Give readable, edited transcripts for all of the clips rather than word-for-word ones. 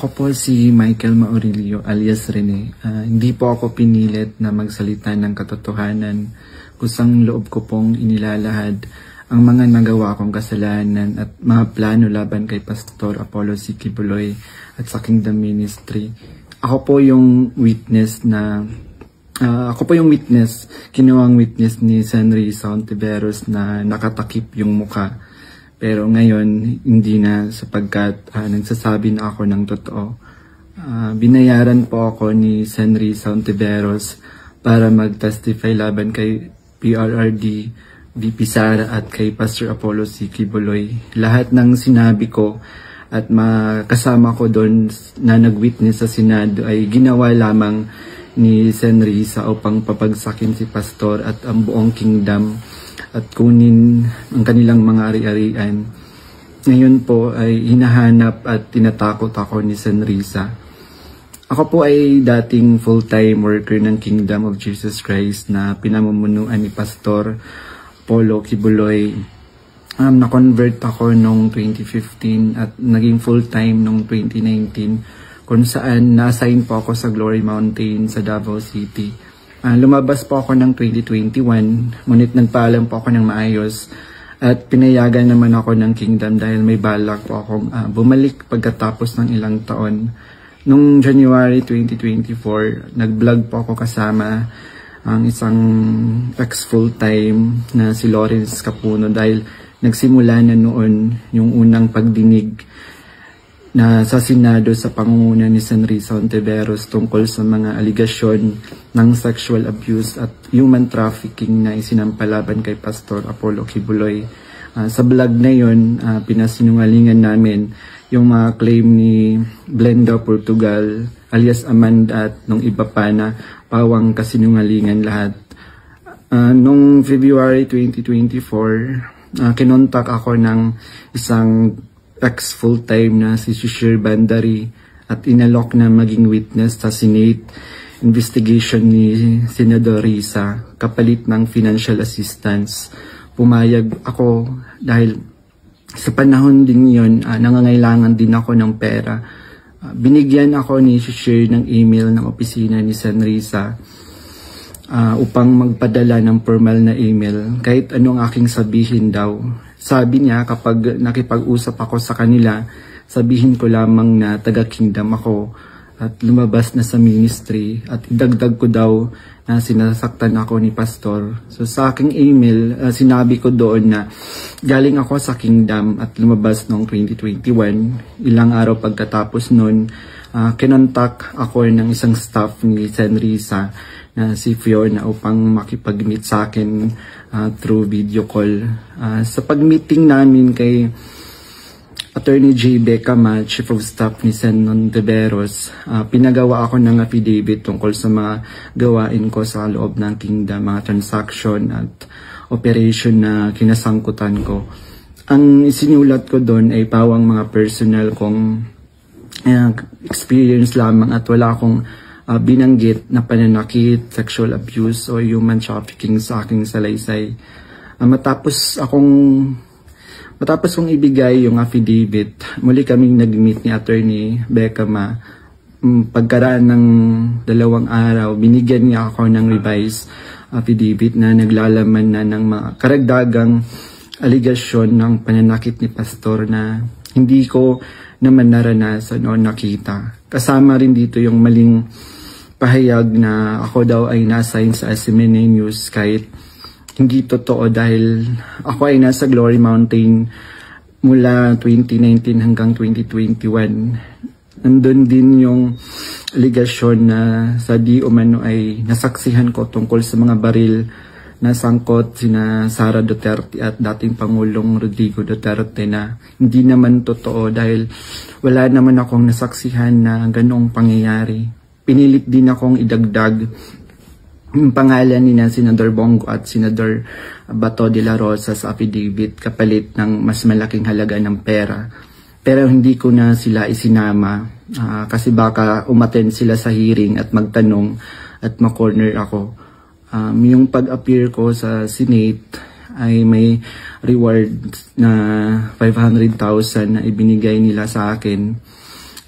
Ako po si Michael Maurilio alias Rene. Hindi po ako pinilit na magsalita ng katotohanan. Kusang loob ko pong inilalahad ang mga nagawa kong kasalanan at mga plano laban kay Pastor Apollo C. Quiboloy at sa Kingdom Ministry. Ako po yung witness, kinuwang witness ni Sen. Risa Ontiveros na nakatakip yung muka. Pero ngayon, hindi na sapagkat nagsasabi na ako ng totoo. Binayaran po ako ni Sen. Risa Ontiveros para mag-testify laban kay PRRD, VP Sara at kay Pastor Apollo C. Quiboloy. Lahat ng sinabi ko at kasama ko doon na nag-witness sa Senado ay ginawa lamang ni Sen. Risa upang papagsakin si Pastor at ang buong kingdom at kunin ang kanilang mga ari-arian. Ngayon po ay hinahanap at tinatakot ako ni Sen. Risa. Ako po ay dating full-time worker ng Kingdom of Jesus Christ na pinamumunuan ni Pastor Apollo Quiboloy. Na-convert ako noong 2015 at naging full-time noong 2019 kung saan na-assign po ako sa Glory Mountain sa Davao City. Lumabas po ako ng 2021, ngunit nagpaalam po ako ng maayos at pinayagan naman ako ng Kingdom dahil may balak po akong bumalik pagkatapos ng ilang taon. Noong January 2024, nag-vlog po ako kasama ang isang ex-full-time na si Lawrence Capuno dahil nagsimula na noon yung unang pagdinig na sa Senado sa pangunguna ni Sen. Risa Ontiveros tungkol sa mga aligasyon ng sexual abuse at human trafficking na isinampalaban kay Pastor Apollo Quiboloy. Sa vlog na yun, pinasinungalingan namin yung mga claim ni Blenda Portugal alias Amanda at nung iba pa na pawang kasinungalingan lahat. Noong February 2024, kinontak ako ng isang ex-full-time na si Shishir Bandari at inalok na maging witness sa Senate investigation ni Senador Risa kapalit ng financial assistance. Pumayag ako dahil sa panahon din yun, nangangailangan din ako ng pera. Binigyan ako ni Shishir ng email ng opisina ni Sen. Risa upang magpadala ng formal na email kahit anong aking sabihin daw. Sabi niya kapag nakipag-usap ako sa kanila, sabihin ko lamang na taga-kingdom ako at lumabas na sa ministry at idagdag ko daw na sinasaktan ako ni Pastor. So sa aking email, sinabi ko doon na galing ako sa kingdom at lumabas noong 2021. Ilang araw pagkatapos noon, kinontak ako ng isang staff ni Sen. Risa na si Fiona upang makipag-meet sa akin through video call. Sa pag-meeting namin kay Attorney J. Becama, Chief of Staff ni Sen. Ontiveros, pinagawa ako ng affidavit tungkol sa mga gawain ko sa loob ng kingdom, mga transaction at operation na kinasangkutan ko. Ang isinulat ko doon ay pawang mga personal kong experience lamang at wala akong binanggit na pananakit, sexual abuse o human trafficking sa aking salaysay. Matapos kong ibigay yung affidavit, muli kaming nag-meet ni Attorney Becama. Pagkaraan ng 2 araw, binigyan niya ako ng revised affidavit na naglalaman na ng mga karagdagang aligasyon ng pananakit ni Pastor na hindi ko naman naranasan o nakita. Kasama rin dito yung maling pahayag na ako daw ay na-assign sa SMNA News kahit hindi totoo dahil ako ay nasa Glory Mountain mula 2019 hanggang 2021. Nandun din yung aligasyon na sa di umano ay nasaksihan ko tungkol sa mga baril na sangkot sina Sara Duterte at dating Pangulong Rodrigo Duterte na hindi naman totoo dahil wala naman akong nasaksihan na ganoong pangyayari. Pinilit din akong idagdag yung pangalan ni Senador Bongo at Senador Bato de la Rosa sa affidavit kapalit ng mas malaking halaga ng pera. Pero hindi ko na sila isinama kasi baka umattend sila sa hearing at magtanong at ma-corner ako. Yung pag-appear ko sa Senate ay may reward na 500,000 na ibinigay nila sa akin.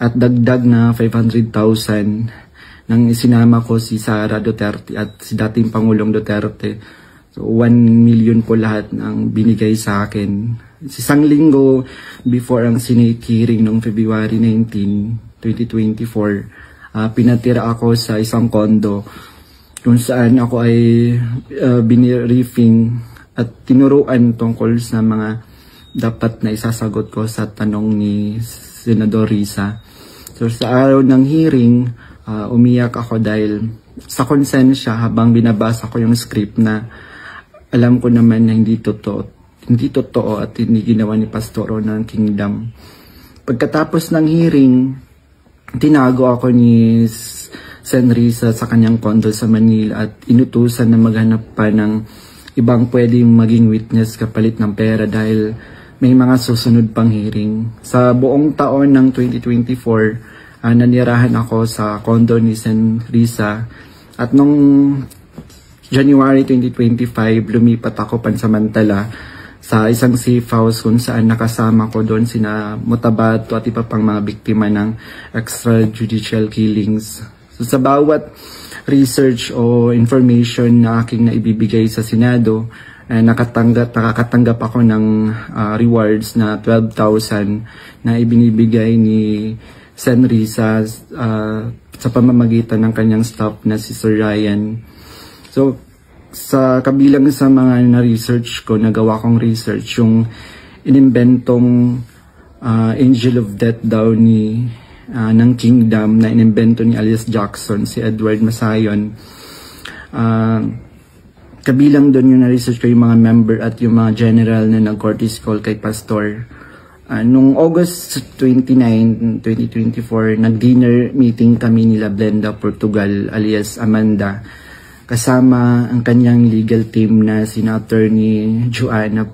at dagdag na 500,000 nang isinama ko si Sara Duterte at si dating Pangulong Duterte. So 1 million po lahat ng binigay sa akin. Isang linggo before ang Senate hearing noong February 19, 2024, pinatira ako sa isang condo kung saan ako ay biniriefing at tinuruan tungkol sa mga dapat na isasagot ko sa tanong ni Senador Risa. So sa araw ng hearing, umiyak ako dahil sa konsensya habang binabasa ko yung script na alam ko naman na hindi totoo at hindi ginawa ni Pastoro ng Kingdom. Pagkatapos ng hearing, tinago ako ni Sen Risa sa kanyang condo sa Manila at inutusan na maghanap pa ng ibang pwedeng maging witness kapalit ng pera dahil may mga susunod pang hearing. Sa buong taon ng 2024, nanirahan ako sa condo ni Sen Risa at nung January 2025, lumipat ako pansamantala sa isang safe house kung saan nakasama ko doon sina Mutabato at iba pang mga biktima ng extrajudicial killings. So sa bawat research o information na aking naibibigay sa Senado, nakakatanggap ako ng rewards na 12,000 na ibinibigay ni Sen Risa sa pamamagitan ng kanyang staff na si Sir Ryan. So sa kabilang sa mga na-research ko, nagawa kong research, yung inimbentong Angel of Death daw ng Kingdom na inimbento ni alias Jackson, si Edward Masayon. Kabilang doon yung na-research ko yung mga member at yung mga general na nag-courtesy call kay Pastor. Noong August 29, 2024, nag-dinner meeting kami nila Blenda Portugal alias Amanda, kasama ang kanyang legal team na sina Attorney Joanna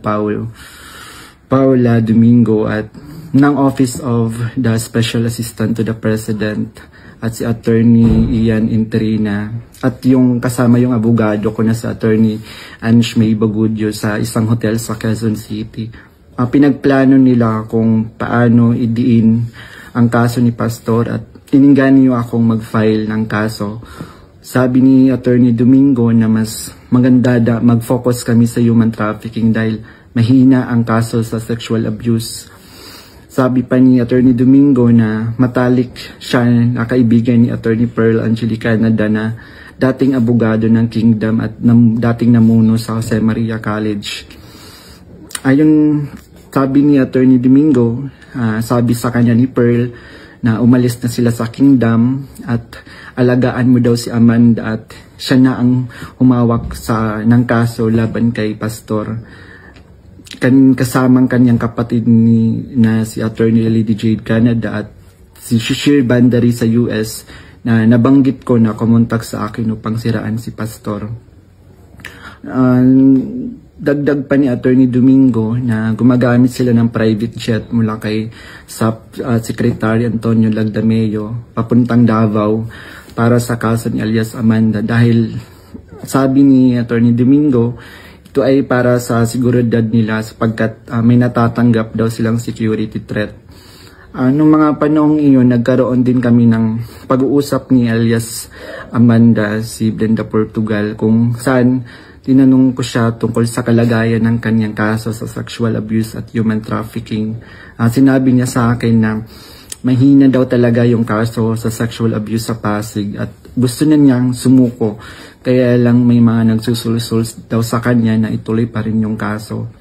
Paula Domingo at ng Office of the Special Assistant to the President at si Attorney Ian Interina at yung kasama yung abogado ko na si Attorney Ange May Bagudio sa isang hotel sa Quezon City. Pinagplano nila kung paano idiin ang kaso ni Pastor at tininggan niyo akong mag-file ng kaso. Sabi ni Attorney Domingo na mas maganda mag-focus kami sa human trafficking dahil mahina ang kaso sa sexual abuse. Sabi pa ni Attorney Domingo na matalik siya na kaibigan ni Attorney Pearl Angelica Canada na dating abogado ng Kingdom at dating namuno sa Jose Maria College. Ayon sabi ni Attorney Domingo, sabi sa kanya ni Pearl na umalis na sila sa Kingdom at alagaan mo daw si Amanda at siya na ang humawak ng kaso laban kay Pastor. Kasamang kanyang kapatid na si Attorney Lady Jade Canada at si Shishir Bandari sa US na nabanggit ko na kumontak sa akin upang siraan si Pastor. Dagdag pa ni Attorney Domingo na gumagamit sila ng private jet mula kay Secretary Antonio Lagdameo papuntang Davao para sa kaso ni alias Amanda dahil sabi ni Attorney Domingo ito ay para sa seguridad nila sapagkat may natatanggap daw silang security threat. Noong mga panahong iyon, nagkaroon din kami ng pag-uusap ni alias Amanda, si Blenda Portugal, kung saan tinanong ko siya tungkol sa kalagayan ng kanyang kaso sa sexual abuse at human trafficking. Sinabi niya sa akin na mahina daw talaga yung kaso sa sexual abuse sa Pasig at gusto na niyang sumuko. Kaya lang may mga nagsusulsul daw sa kanya na ituloy pa rin yung kaso.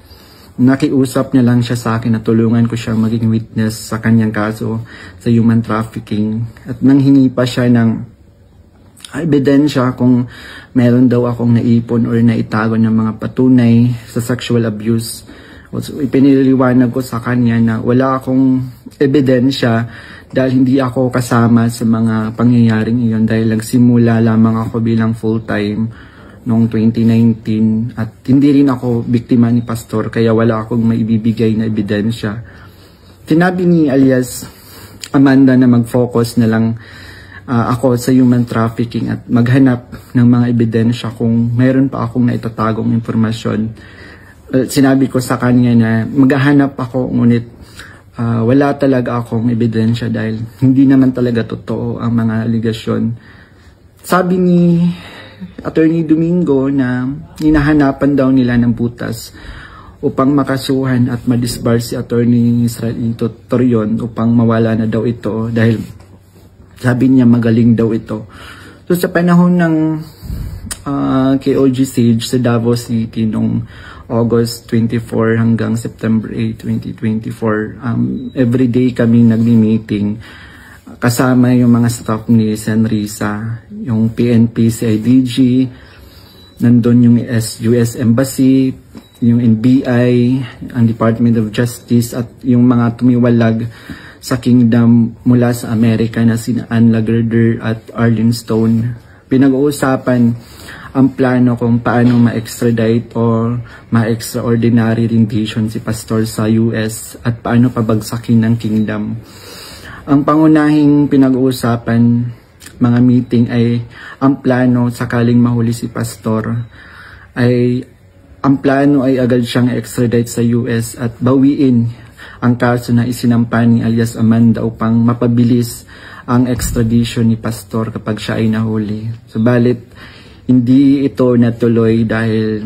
Nakiusap niya lang siya sa akin na tulungan ko siya maging witness sa kanyang kaso sa human trafficking. At nanghingi pa siya ng ebidensya kung meron daw akong naipon or naitago ng mga patunay sa sexual abuse. So, ipiniliwanag ko sa kanya na wala akong ebidensya dahil hindi ako kasama sa mga pangyayaring iyon dahil nagsimula lamang ako bilang full-time noong 2019 at hindi rin ako biktima ni Pastor kaya wala akong maibibigay na ebidensya. Sinabi ni alias Amanda na mag-focus na lang ako sa human trafficking at maghanap ng mga ebidensya kung mayroon pa akong naitatagong informasyon. Sinabi ko sa kanya na maghahanap ako ngunit wala talaga akong ebidensya dahil hindi naman talaga totoo ang mga aligasyon. Sabi ni Attorney Domingo na hinahanapan daw nila ng butas upang makasuhan at madisbar si Attorney Israelito Torion upang mawala na daw ito dahil sabi niya magaling daw ito. So sa panahon ng KOG Sage sa Davao City noong August 24 hanggang September 8, 2024, everyday kami nagmi-meeting kasama yung mga staff ni Senrisa, yung PNP, CIDG, nandun yung US Embassy, yung NBI, ang Department of Justice at yung mga tumiwalag sa kingdom mula sa Amerika na sina Ann Lagerder at Arlene Stone. Pinag-uusapan ang plano kung paano ma-extradite o ma-extraordinary rendition si pastor sa US at paano pabagsakin ng kingdom. Ang pangunahing pinag-uusapan mga meeting ay ang plano sakaling mahuli si pastor ay ang plano ay agad siyang extradite sa US at bawiin ang kaso na isinampa ni alias Amanda upang mapabilis ang extradition ni pastor kapag siya ay nahuli. Subalit hindi ito natuloy dahil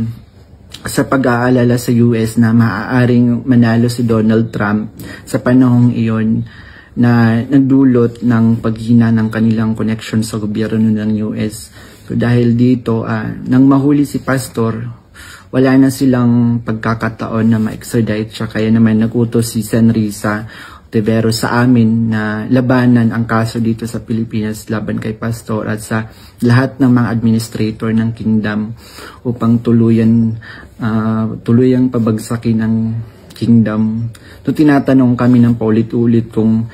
sa pag-aalala sa US na maaaring manalo si Donald Trump sa panahong iyon na nagdulot ng paghina ng kanilang connection sa gobyerno ng US. So dahil dito, nang mahuli si pastor, wala na silang pagkakataon na ma-extradite siya. Kaya naman nagutos si Senrisa Ontiveros sa amin na labanan ang kaso dito sa Pilipinas laban kay pastor at sa lahat ng mga administrator ng kingdom upang tuluyang pabagsakin ang kingdom. So tinatanong kami ng paulit-ulit kung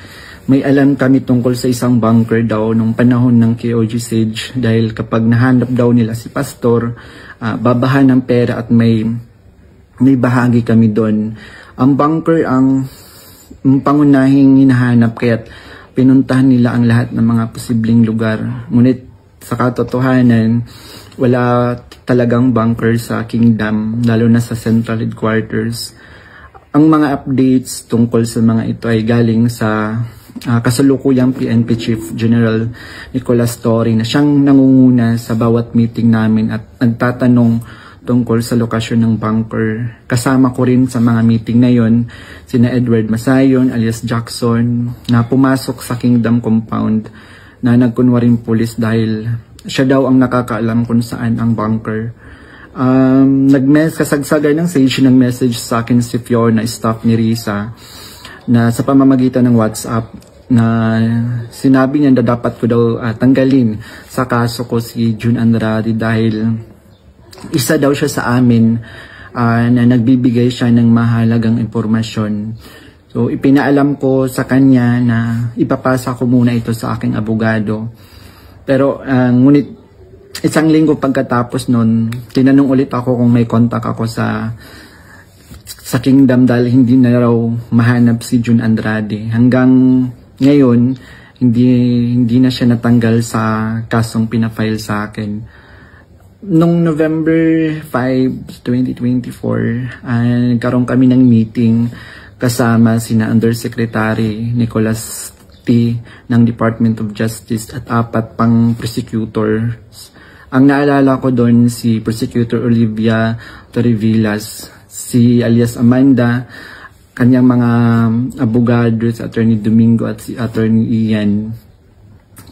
may alam kami tungkol sa isang bunker daw nung panahon ng KOG Sage dahil kapag nahanap daw nila si pastor, babahan ng pera at may bahagi kami doon. Ang bunker ang pangunahing hinahanap kaya't pinuntahan nila ang lahat ng mga posibleng lugar. Ngunit sa katotohanan, wala talagang bunker sa kingdom, lalo na sa central headquarters. Ang mga updates tungkol sa mga ito ay galing sa kasalukuyang PNP Chief General Nicolas Torre na siyang nangunguna sa bawat meeting namin at nagtatanong tungkol sa lokasyon ng bunker. Kasama ko rin sa mga meeting na yon sina Edward Masayon alias Jackson na pumasok sa Kingdom Compound na nagkunwaring pulis dahil siya daw ang nakakaalam kung saan ang bunker. Kasagsagan ng Sage ng message sa akin si Fiona, staff ni Risa, na sa pamamagitan ng WhatsApp na sinabi niya na dapat ko daw tanggalin sa kaso ko si June Andrade dahil isa daw siya sa amin na nagbibigay siya ng mahalagang impormasyon. So ipinaalam ko sa kanya na ipapasa ko muna ito sa aking abogado. Pero ngunit isang linggo pagkatapos nun, tinanong ulit ako kung may contact ako sa kingdom dahil hindi na raw mahanap si June Andrade. Hanggang ngayon, hindi na siya natanggal sa kasong pinafile sa akin. Noong November 5, 2024, nagkaroon kami ng meeting kasama sina Undersecretary Nicolas T. ng Department of Justice at 4 pang prosecutors. Ang naalala ko doon si Prosecutor Olivia Torrevillas, si alias Amanda, kanyang mga abogado, si Attorney Domingo at si Attorney Ian,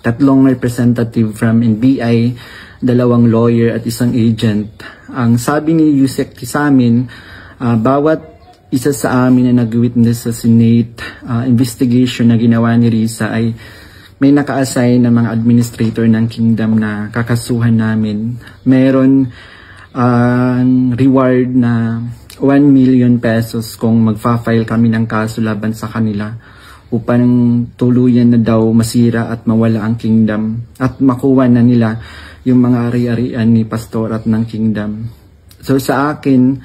3 representative from NBI, 2 lawyer at 1 agent. Ang sabi ni Yusek sa amin, bawat isa sa amin na nag-witness sa Senate investigation na ginawa ni Risa ay may naka-assign na mga administrator ng kingdom na kakasuhan namin. Meron reward na 1 million pesos kung magfa-file kami ng kaso laban sa kanila upang tuluyan na daw masira at mawala ang kingdom at makuha na nila yung mga ari-arian ni pastor at ng kingdom. So sa akin,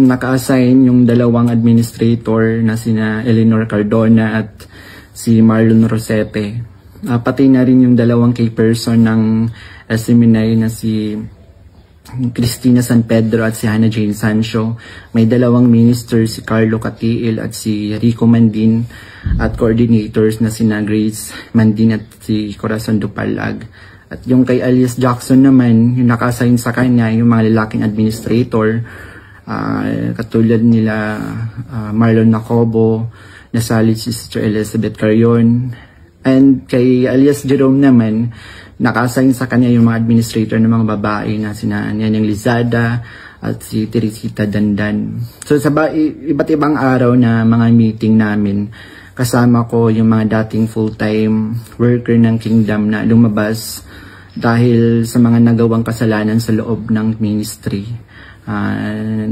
naka-assign yung 2 administrator na sina Eleanor Cardona at si Marlon Rosete. Pati na rin yung 2 key person ng SMNI na si Cristina San Pedro at si Hannah Jane Sancho. May 2 ministers, si Carlo Catiil at si Rico Mandin, at coordinators na sina Grace Mandin at si Corazon Dupalag. At yung kay Alias Jackson naman, yung naka-assign sa kanya, yung mga lalaking administrator, katulad nila Marlon Nacobo, nasalit si Sister Elizabeth Carion. And kay Alias Jerome naman, naka-assign sa kanya yung mga administrator ng mga babae na sina Nyanyang Lizada at si Teresita Dandan. So sa iba't ibang araw na mga meeting namin, kasama ko yung mga dating full-time worker ng Kingdom na lumabas dahil sa mga nagawang kasalanan sa loob ng ministry.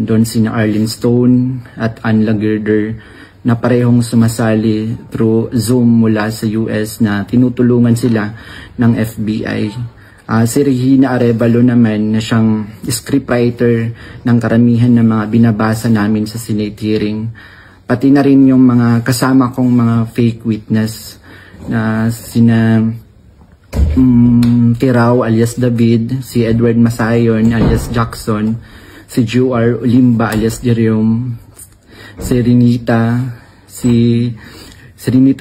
Doon sina Arlene Stone at Ann Lagerder na parehong sumasali through Zoom mula sa US na tinutulungan sila ng FBI. Si Regina Arevalo naman na siyang scriptwriter ng karamihan ng mga binabasa namin sa Senate hearing. Pati na rin yung mga kasama kong mga fake witness na sina Tirao alias David, si Edward Masayon alias Jackson, si Juar Olimba alias Jerome, si Renita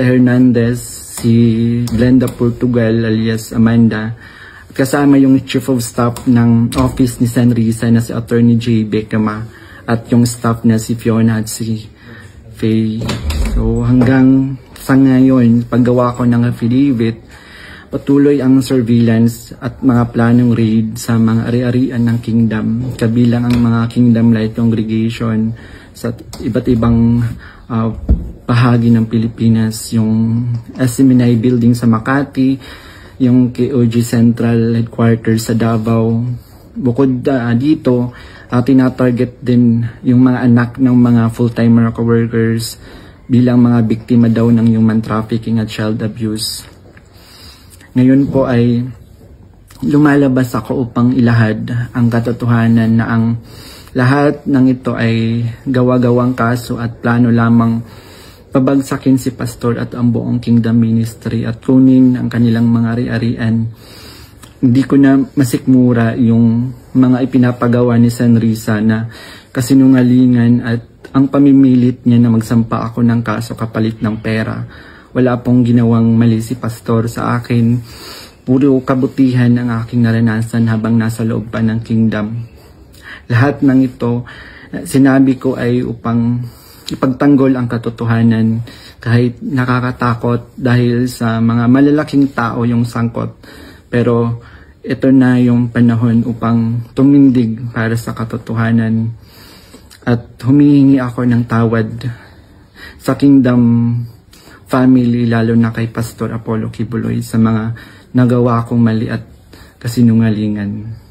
Hernandez, si Glenda Portugal alias Amanda, kasama yung Chief of Staff ng Office ni San Risa na si Attorney J. Becama, at yung staff na si Fiona at si Faye. So hanggang sa ngayon, paggawa ko ng affidavit, patuloy ang surveillance at mga planong raid sa mga ari-arian ng Kingdom, kabilang ang mga Kingdom Light Congregation sa iba't ibang bahagi ng Pilipinas, yung SMNI building sa Makati, yung KOG Central Headquarters sa Davao. Bukod dito, tinatarget din yung mga anak ng mga full-time workers bilang mga biktima daw ng human trafficking at child abuse. Ngayon po ay lumalabas ako upang ilahad ang katotohanan na ang lahat ng ito ay gawa-gawang kaso at plano lamang pabagsakin si Pastor at ang buong Kingdom Ministry at kunin ang kanilang mga ari-arian. Hindi ko na masikmura yung mga ipinapagawa ni San Risa na kasinungalingan at ang pamimilit niya na magsampa ako ng kaso kapalit ng pera. Wala pong ginawang mali si Pastor sa akin. Puro kabutihan ang aking naranasan habang nasa loob pa ng Kingdom. Lahat ng ito, sinabi ko ay upang ipagtanggol ang katotohanan kahit nakakatakot dahil sa mga malalaking tao yung sangkot. Pero ito na yung panahon upang tumindig para sa katotohanan at humihingi ako ng tawad sa Kingdom family, lalo na kay Pastor Apollo Kibuloy sa mga nagawa kong mali at kasinungalingan.